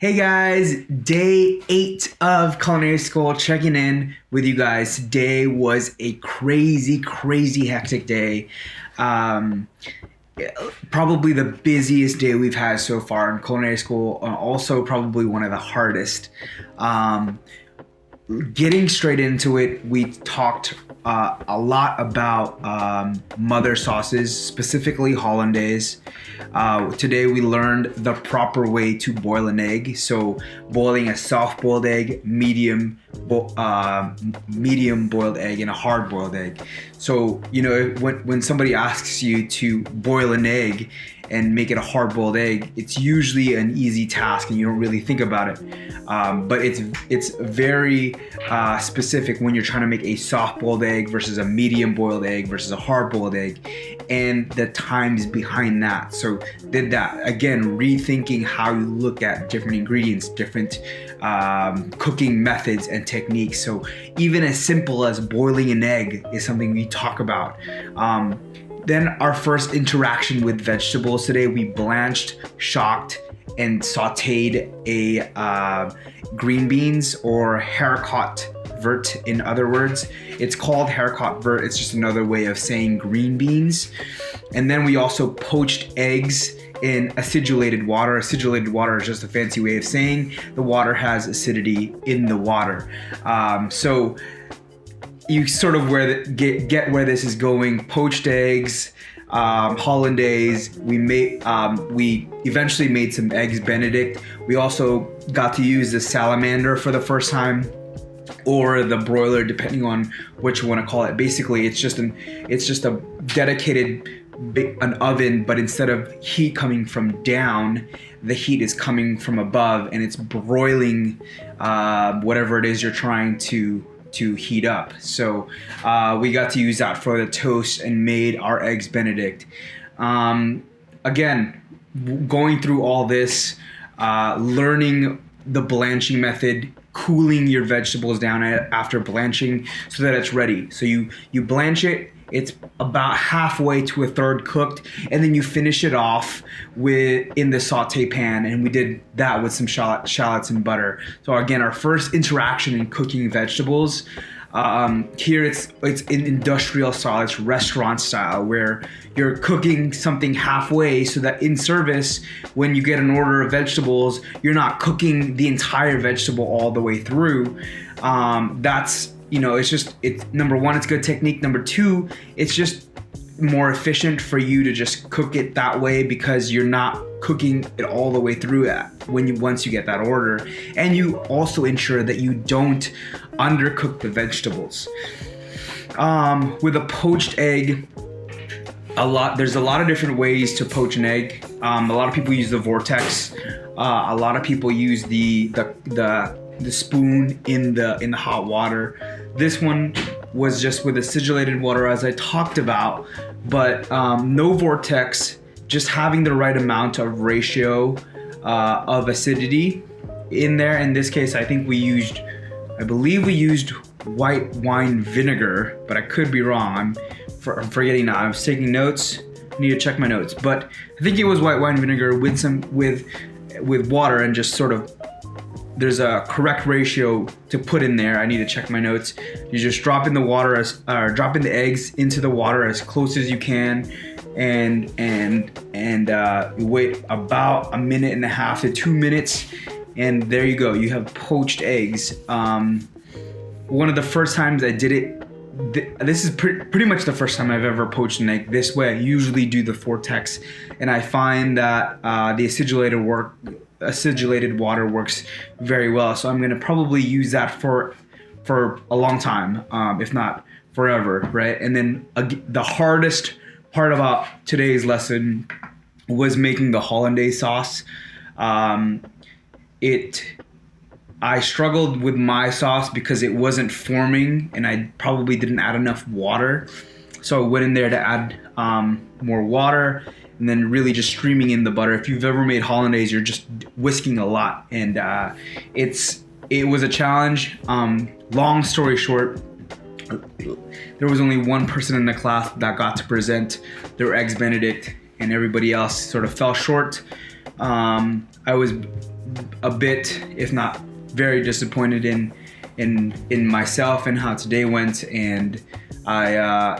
Hey guys, day 8 of culinary school, checking in with you guys. Today was a crazy hectic day. Um, Probably the busiest day we've had so far in culinary school, also probably one of the hardest. Um, Getting straight into it, we talked a lot about mother sauces, specifically hollandaise. Today we learned the proper way to boil an egg. So boiling a soft-boiled egg, medium boiled egg, and a hard-boiled egg. So when somebody asks you to boil an egg and make it a hard-boiled egg, it's usually an easy task and you don't really think about it. But it's very specific when you're trying to make a soft-boiled egg versus a medium-boiled egg versus a hard-boiled egg, and the times behind that. So did that again, rethinking how you look at different ingredients, different cooking methods and techniques. So even as simple as boiling an egg is something we talk about. Then our first interaction with vegetables today, we blanched, shocked, and sauteed a green beans, or haricot vert in other words. It's called haricot vert. It's just another way of saying green beans. And then we also poached eggs in acidulated water. Acidulated water is just a fancy way of saying the water has acidity in the water. So you sort of get where this is going. Poached eggs, hollandaise. We eventually made some eggs Benedict. We also got to use the salamander for the first time, or the broiler, depending on what you want to call it. Basically, it's just a dedicated an oven, but instead of heat coming from down, the heat is coming from above, and it's broiling whatever it is you're trying to heat up. So we got to use that for the toast and made our eggs Benedict. Again, going through all this, learning the blanching method, cooling your vegetables down after blanching so that it's ready. So you blanch it, it's about halfway to a third cooked, and then you finish it off in the saute pan, and we did that with some shallots and butter. So again, our first interaction in cooking vegetables. Here it's in industrial style, it's restaurant style, where you're cooking something halfway so that in service, when you get an order of vegetables, you're not cooking the entire vegetable all the way through. It's number one, it's good technique. Number two, it's just more efficient for you to just cook it that way, because you're not cooking it all the way through once you get that order. And you also ensure that you don't undercook the vegetables. With a poached egg, there's a lot of different ways to poach an egg. A lot of people use the vortex. A lot of people use the spoon in the hot water. This one was just with acidulated water, as I talked about, but no vortex, just having the right amount of ratio of acidity in there. In this case, I believe we used white wine vinegar, but I could be wrong. I'm forgetting now. I was taking notes. I need to check my notes, but I think it was white wine vinegar with water, and just sort of, there's a correct ratio to put in there. I need to check my notes. You just drop in the eggs into the water as close as you can, and you wait about 1.5 to 2 minutes, and there you go. You have poached eggs. One of the first times I did it, this is pretty much the first time I've ever poached an egg this way. I usually do the vortex, and I find that the acidulated water works very well. So I'm going to probably use that for a long time, if not forever, right? And then the hardest part about today's lesson was making the hollandaise sauce. I struggled with my sauce because it wasn't forming, and I probably didn't add enough water. So I went in there to add more water, and then really just streaming in the butter. If you've ever made hollandaise, you're just whisking a lot, and it was a challenge. Long story short, there was only one person in the class that got to present their eggs Benedict, and everybody else sort of fell short. I was a bit, if not very disappointed in myself and how today went, and I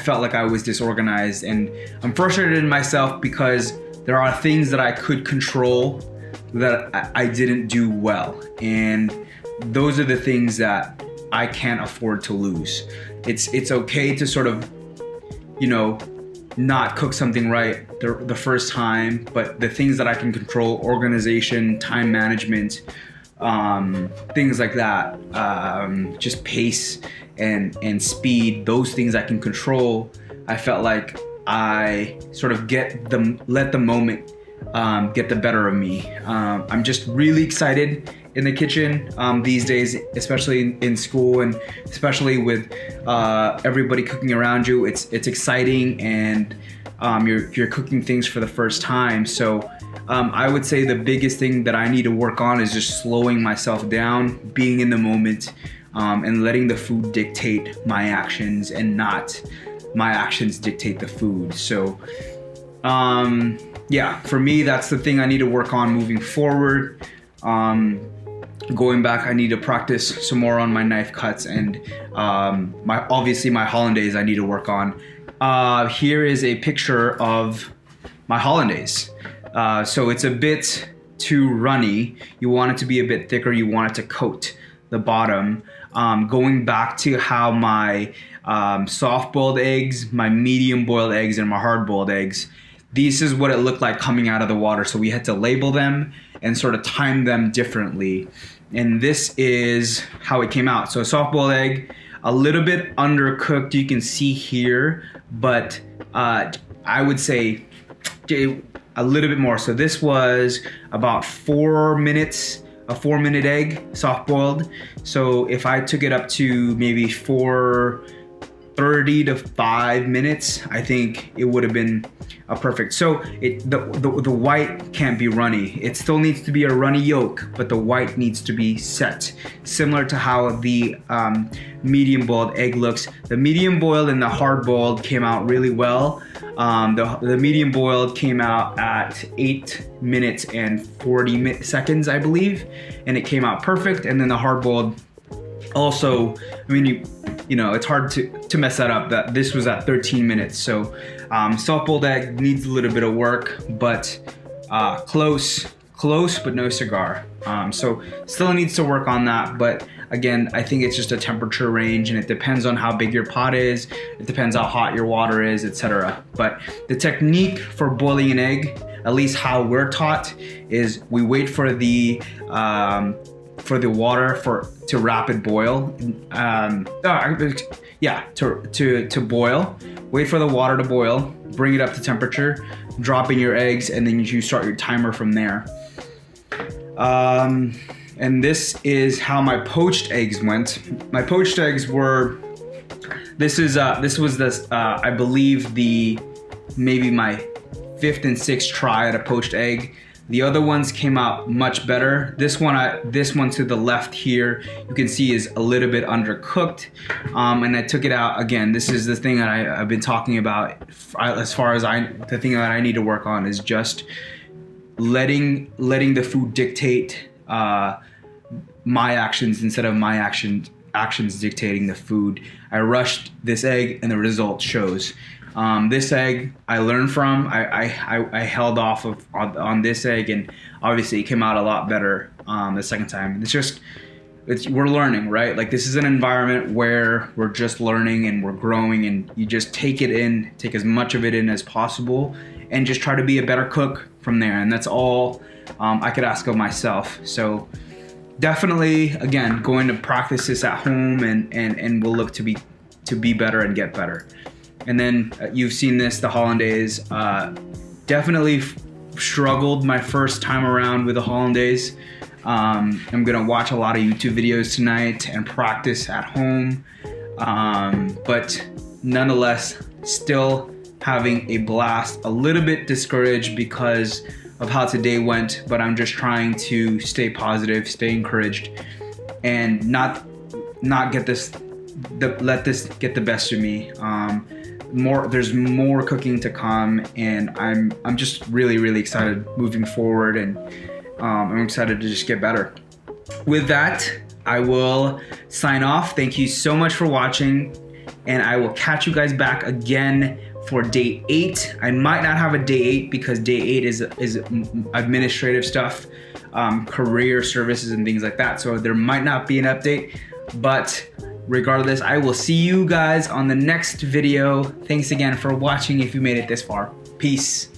felt like I was disorganized, and I'm frustrated in myself because there are things that I could control that I didn't do well, and those are the things that I can't afford to lose. It's okay to sort of, not cook something right the first time, but the things that I can control, organization, time management, things like that, just pace and speed, those things I can control. I felt like I sort of let the moment get the better of me. I'm just really excited in the kitchen these days, especially in school, and especially with everybody cooking around you. It's exciting, and you're cooking things for the first time. So I would say the biggest thing that I need to work on is just slowing myself down, being in the moment, and letting the food dictate my actions and not my actions dictate the food. So for me, that's the thing I need to work on moving forward. Going back, I need to practice some more on my knife cuts, and my hollandaise I need to work on. Here is a picture of my hollandaise. So it's a bit too runny. You want it to be a bit thicker. You want it to coat the bottom. Going back to how my soft-boiled eggs, my medium-boiled eggs, and my hard-boiled eggs, this is what it looked like coming out of the water. So we had to label them and sort of time them differently. And this is how it came out. So a soft-boiled egg, a little bit undercooked, you can see here, but I would say a little bit more. So this was about 4 minutes, a 4-minute egg, soft-boiled. So if I took it up to maybe 4:30 to 5 minutes, I think it would have been perfect. So the white can't be runny. It still needs to be a runny yolk, but the white needs to be set, similar to how the medium boiled egg looks. The medium boiled and the hard boiled came out really well. The medium boiled came out at 8 minutes and 40 seconds, I believe, and it came out perfect. And then the hard boiled also, it's hard to mess that up. That this was at 13 minutes. So soft-boiled egg needs a little bit of work, but close, but no cigar. So still needs to work on that. But again, I think it's just a temperature range, and it depends on how big your pot is. It depends how hot your water is, etc. But the technique for boiling an egg, at least how we're taught, is we wait for the water to rapid boil. To boil. Wait for the water to boil. Bring it up to temperature. Drop in your eggs, and then you start your timer from there. And this is how my poached eggs went. My poached eggs were. This was I believe maybe my 5th and 6th try at a poached egg. The other ones came out much better. This one to the left here, you can see is a little bit undercooked. And I took it out again. This is the thing that I've been talking about. As far as the thing that I need to work on is just letting the food dictate my actions instead of my actions dictating the food. I rushed this egg, and the result shows. This egg I learned from. I held off on this egg, and obviously it came out a lot better the second time. We're learning, right? Like, this is an environment where we're just learning and we're growing, and you just take as much of it in as possible, and just try to be a better cook from there. And that's all I could ask of myself. So definitely, again, going to practice this at home, and we'll look to be better and get better. And then you've seen this, the hollandaise. Definitely struggled my first time around with the hollandaise. I'm gonna watch a lot of YouTube videos tonight and practice at home. But nonetheless, still having a blast. A little bit discouraged because of how today went, but I'm just trying to stay positive, stay encouraged, and not let this get the best of me. there's more cooking to come, and I'm just really excited moving forward, and I'm excited to just get better. With that, I will sign off. Thank you so much for watching, and I will catch you guys back again for day 8. I might not have a day 8 because day 8 is administrative stuff, career services and things like that. So there might not be an update, but regardless, I will see you guys on the next video. Thanks again for watching if you made it this far. Peace.